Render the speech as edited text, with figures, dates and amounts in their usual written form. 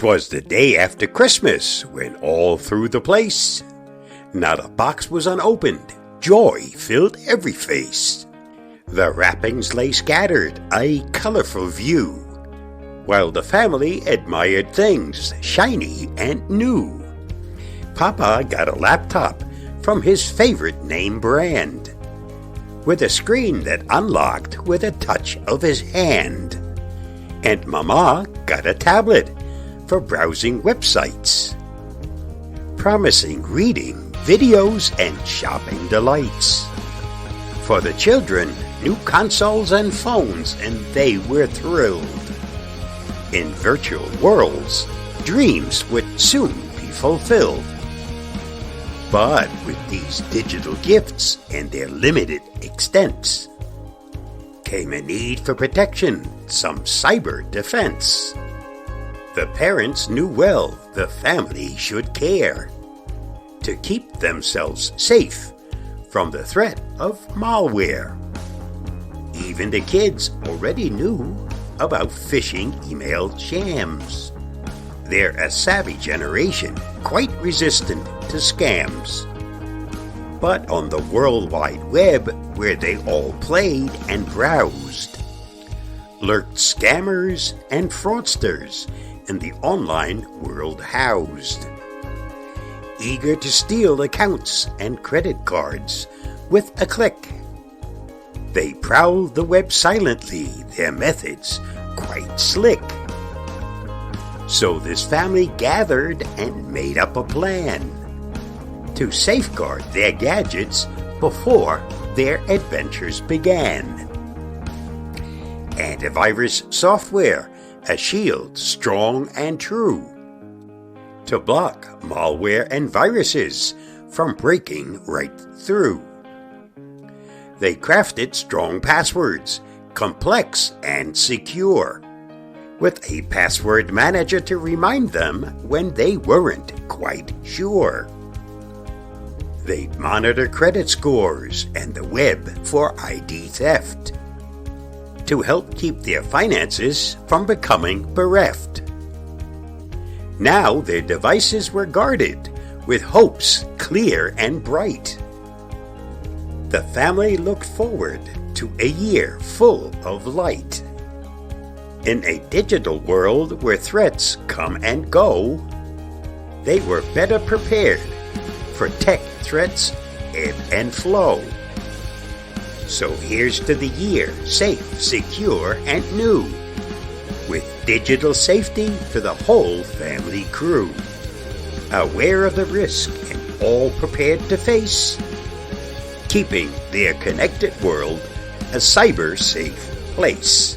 'Twas the day after Christmas when all through the place not a box was unopened, joy filled every face. The wrappings lay scattered, a colorful view, while the family admired things shiny and new. Papa got a laptop from his favorite name brand, with a screen that unlocked with a touch of his hand. And Mama got a tablet for browsing websites, promising reading, videos, and shopping delights. For the children, new consoles and phones, and they were thrilled. In virtual worlds, dreams would soon be fulfilled. But with these digital gifts and their limited extents came a need for protection, some cyber defense. The parents knew well the family should care to keep themselves safe from the threat of malware. Even the kids already knew about phishing email shams. They're a savvy generation, quite resistant to scams. But on the World Wide Web, where they all played and browsed, lurked scammers and fraudsters in the online world housed, eager to steal accounts and credit cards with a click. They prowled the web silently, their methods quite slick. So this family gathered and made up a plan to safeguard their gadgets before their adventures began. Antivirus software, a shield strong and true, to block malware and viruses from breaking right through. They crafted strong passwords, complex and secure, with a password manager to remind them when they weren't quite sure. They'd monitor credit scores and the web for ID theft to help keep their finances from becoming bereft. Now their devices were guarded with hopes clear and bright. The family looked forward to a year full of light. In a digital world where threats come and go, they were better prepared for tech threats ebb and flow. So here's to the year, safe, secure, and new, with digital safety for the whole family crew, aware of the risk and all prepared to face, keeping their connected world a cyber-safe place.